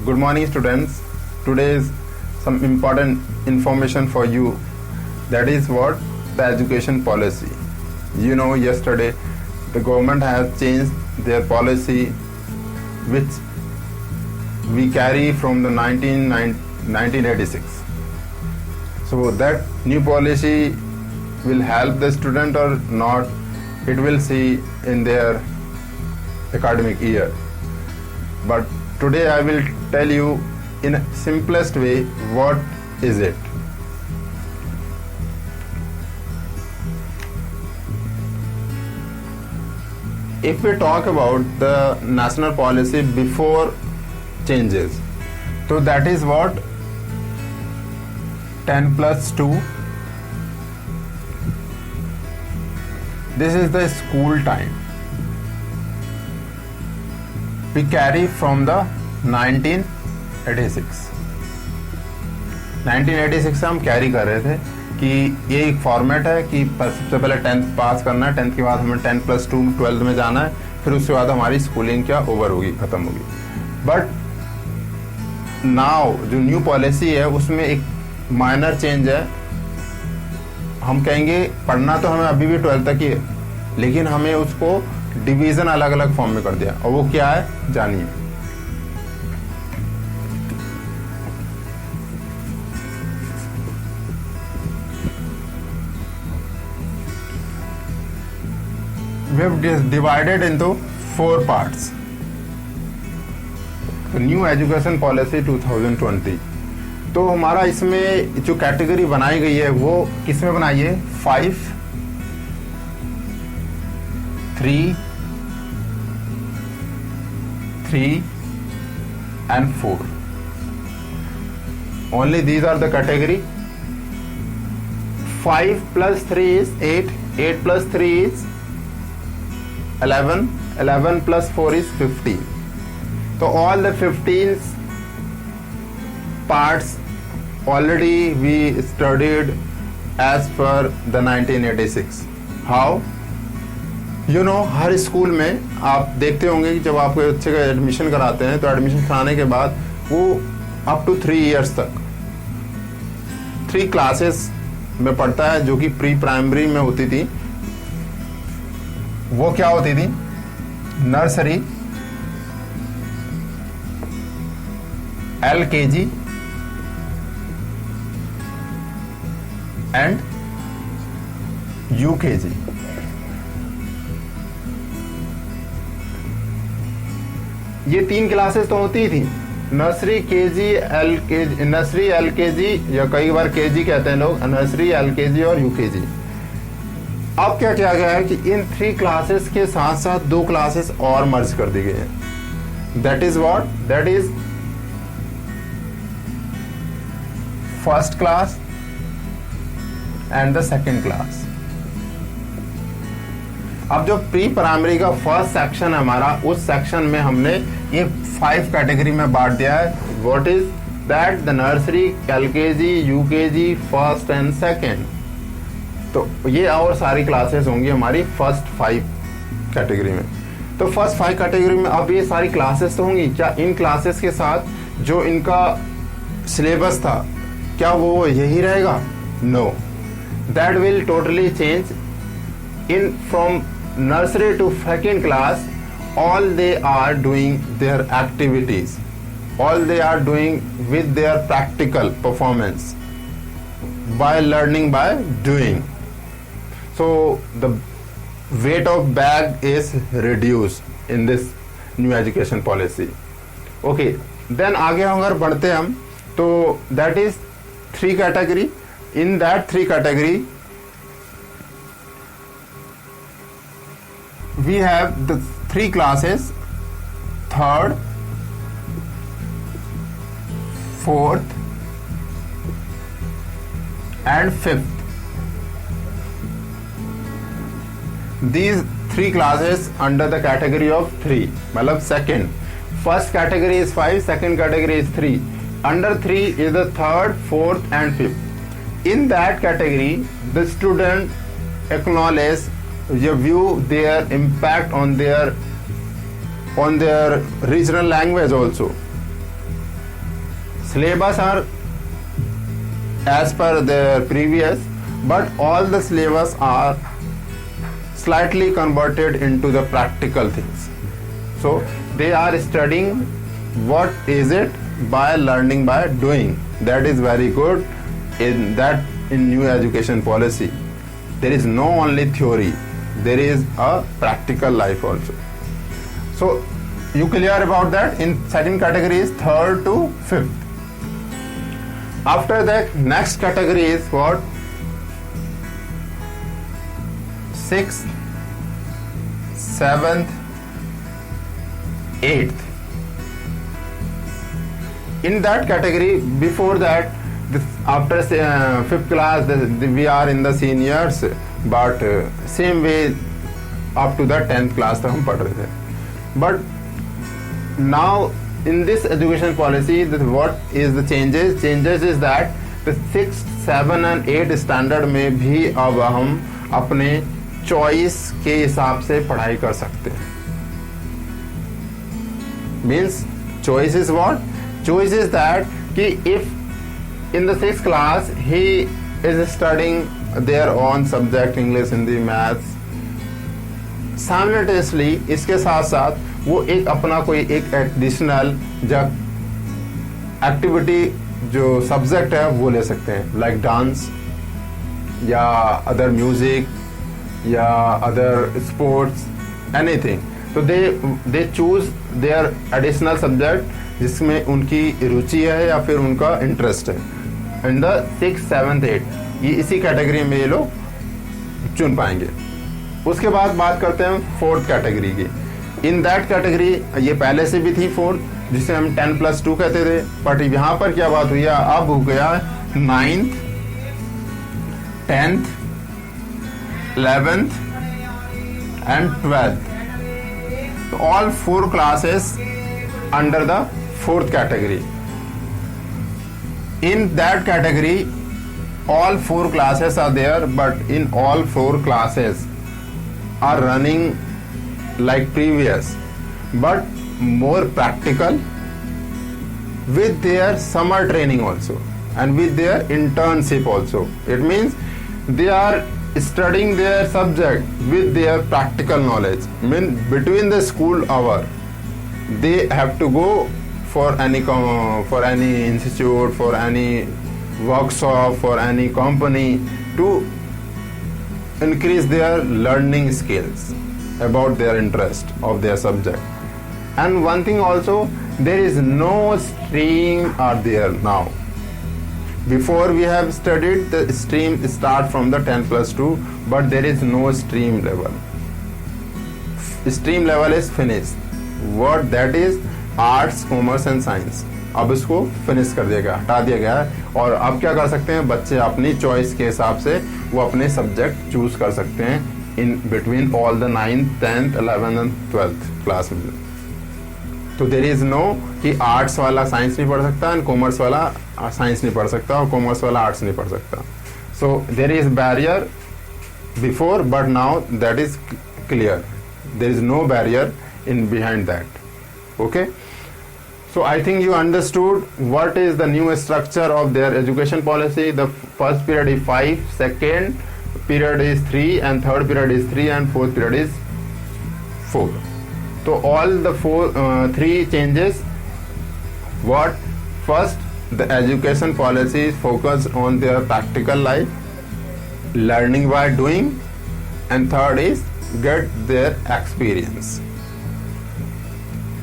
Good morning, students. Today is some important information for you. That is what the education policy. You know, yesterday the government has changed their policy, which we carry from the 1986. So that new policy will help the student or not, it will see in their academic year. But today I will tell you in a simplest way what is it. If we talk about the national policy before changes, so that is what 10+2. This is the school time. We carry from the 1986 से हम carry कर रहे थे कि ये एक format है कि सबसे पहले 10th पास करना है, 10th के बाद हमें 10+2 12th में जाना है, फिर उसके बाद हमारी स्कूलिंग क्या ओवर होगी, खत्म होगी. बट नाउ जो न्यू पॉलिसी है उसमें एक माइनर चेंज है. हम कहेंगे पढ़ना तो हमें अभी भी 12th तक ही है, लेकिन हमें उसको डिवीजन अलग अलग फॉर्म में कर दिया. और वो क्या है जानिए. We have divided into 4 parts. The new education policy 2020. तो हमारा इसमें जो कैटेगरी बनाई गई है वो किसमें बनाई है? 5, 3 and 4. Only these are the category. 5 plus 3 is 8. 8 plus 3 is 11. 11 plus 4 is 15. So all the 15 parts already we studied as per the 1986. How? You know, her school में आप देखते होंगे कि जब आप कोई बच्चे का एडमिशन कराते हैं तो एडमिशन कराने के बाद वो अप टू 3 years तक 3 क्लासेस में पढ़ता है, जो कि प्री प्राइमरी में होती थी. वो क्या होती थी? Nursery, LKG and UKG. ये 3 क्लासेस तो होती ही थी. Nursery, KG, LKG, nursery, LKG या कई बार केजी कहते हैं लोग, नर्सरी, LKG और UKG. अब क्या किया गया है कि इन 3 क्लासेस के साथ साथ 2 क्लासेस और मर्ज कर दी गई है. That is what? That is first class and the second class. अब जो प्री प्राइमरी का फर्स्ट सेक्शन है हमारा, उस सेक्शन में हमने ये 5 कैटेगरी में बांट दिया है. What is that? The nursery, LKG, UKG, first and second. तो ये और सारी क्लासेस होंगी हमारी फर्स्ट 5 कैटेगरी में. तो फर्स्ट 5 कैटेगरी में अब ये सारी क्लासेस तो होंगी. क्या इन क्लासेस के साथ जो इनका सिलेबस था क्या वो यही रहेगा? No, that will totally change. In from nursery to second class, all they are doing their activities, all they are doing with their practical performance, by learning by doing. So the weight of bag is reduced in this new education policy. Okay, then आगे अगर बढ़ते हम तो that is 3 category. In that 3 category we have the 3 classes: 3rd, 4th and 5th. These 3 classes under the category of 3, मतलब second. First category is 5, second category is 3. Under 3 is the 3rd, 4th and 5th. In that category, the student acknowledge, view their impact on their regional language also. syllabus are as per their previous, but all the syllabus are slightly converted into the practical things. So they are studying what is it by learning by doing. That is very good in new education policy. There is no only theory, there is a practical life also. So you clear about that? In second category is 3rd to 5th. After that, next category is what? 6th, 7th, 8th. In that category, before that, after 5th class, we are in the seniors, but same way up to the 10th class तक हम पढ़ रहे थे. But now in this education policy, what is the changes? Changes is that the 6th, 7 and 8 standard में भी अब हम अपने choice के हिसाब से पढ़ाई कर सकते हैं. Means choice is what? Choice is that कि if in the 6th class he is studying their own subject English, Hindi, Maths, simultaneously इसके साथ साथ वो एक अपना कोई एक एडिशनल जब एक्टिविटी जो सब्जेक्ट है वो ले सकते हैं, लाइक डांस या अदर म्यूजिक या अदर स्पोर्ट्स, एनीथिंग. तो they choose there additional subject जिसमें उनकी रुचि है या फिर उनका इंटरेस्ट है. In the 6th, 7th, 8th ये इसी कैटेगरी में ये लोग चुन पाएंगे. उसके बाद बात करते हैं 4th कैटेगरी की. इन दैट कैटेगरी ये पहले से भी थी 4th, जिसे हम 10+2 कहते थे, बट यहाँ पर क्या बात हुई है, अब हो गया 9th, 10th, 11th and 12th. So all 4 classes under the 4th category. In that category all 4 classes are there, but in all 4 classes are running like previous, but more practical with their summer training also and with their internship also. It means they are studying their subject with their practical knowledge. I mean between the school hour they have to go for any institute, for any workshop, for any company to increase their learning skills about their interest of their subject. And one thing also, there is no stream are there now. Before we have studied the stream start from the 10+2, but there is no stream level. Stream level is finished. What that is? Arts, commerce and science. अब इसको finish कर दिया गया, हटा दिया गया है. और अब क्या कर सकते हैं बच्चे अपनी चॉइस के हिसाब से वो अपने सब्जेक्ट चूज कर सकते हैं in between all the 9th, 10th, 11th and 12th class में. तो देयर इज नो कि आर्ट्स वाला साइंस नहीं पढ़ सकता एंड कॉमर्स वाला साइंस नहीं पढ़ सकता और कॉमर्स वाला आर्ट्स नहीं पढ़ सकता. So there is barrier before, but now that is clear. There is no barrier in behind that. Okay. So I think you understood what is the new structure of their education policy. The first period is 5, second period is 3 and third period is 3 and fourth period is 4. So all the 3 changes. What? First, the education policy is focused on their practical life, learning by doing, and third is get their experience.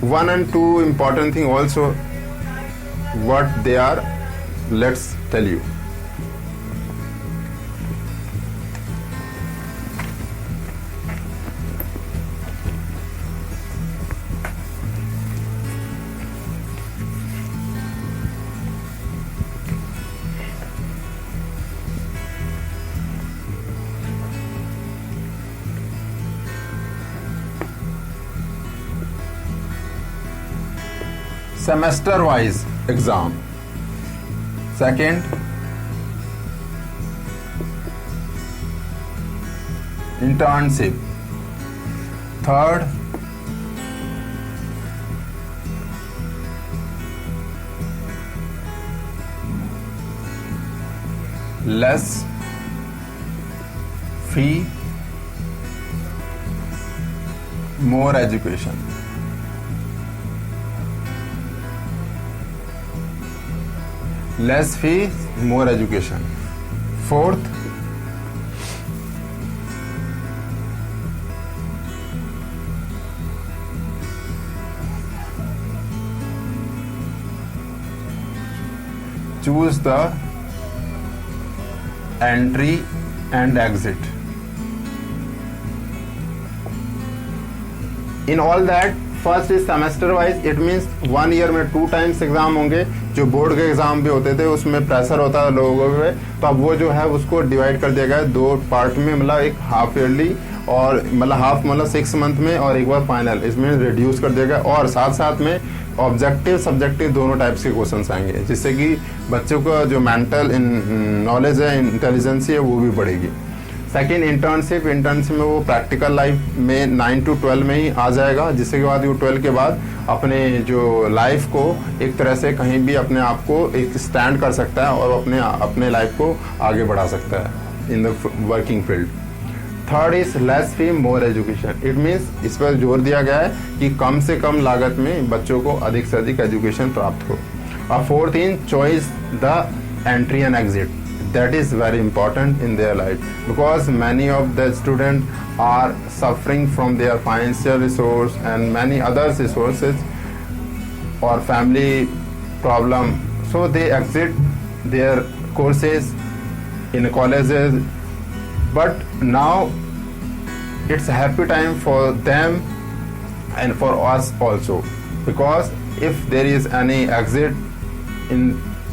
1 and 2 important thing also, what they are, let's tell you. Semester wise exam. Second, internship. Third, less fee more education. Less fee more education. Fourth, choose the entry and exit. In all that, first is semester wise, it means 1 year में 2 times exam होंगे। जो board के exam भी होते थे उसमें pressure होता था लोगों पे, तो अब वो जो है उसको डिवाइड कर दिया गया है 2 पार्ट में, मतलब एक हाफ ईयरली और मतलब हाफ मतलब 6 मंथ में और एक बार फाइनल, इसमें रिड्यूस कर दिया गया। और साथ साथ में ऑब्जेक्टिव सब्जेक्टिव दोनों टाइप्स के क्वेश्चन आएंगे, जिससे कि बच्चों का जो मेंटल नॉलेज है, इंटेलिजेंसी है, वो भी बढ़ेगी। सेकेंड, इंटर्नशिप में वो प्रैक्टिकल लाइफ में 9 to 12 में ही आ जाएगा, जिसके बाद वो 12 के बाद अपने जो लाइफ को एक तरह से कहीं भी अपने आप को एक स्टैंड कर सकता है और अपने लाइफ को आगे बढ़ा सकता है in the working field. Third is less fee more education. It means इस पर जोर दिया गया है कि कम से कम लागत में बच्चों को अधिक से अधिक एजुकेशन प्राप्त हो। और fourth in choice the entry and exit, that is very important in their life, because many of the students are suffering from their financial resource and many other resources or family problem, so they exit their courses in colleges. But now it's a happy time for them and for us also, because if there is any exit in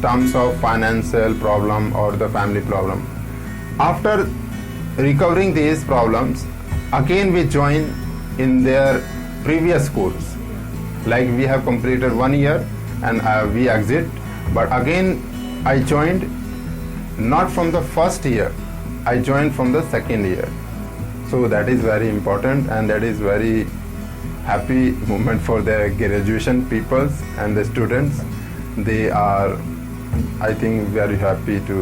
terms of financial problem or the family problem, after recovering these problems, again we join in their previous course, like we have completed 1 year and we exit, but again I joined not from the first year, I joined from the second year. So that is very important and that is very happy moment for the graduation peoples and the students. They are, I think, very happy to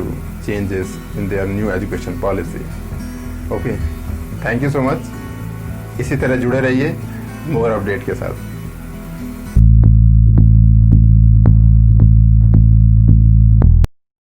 changes in their new education policy. Okay, thank you so much. इसी तरह जुड़े रहिए more update के साथ।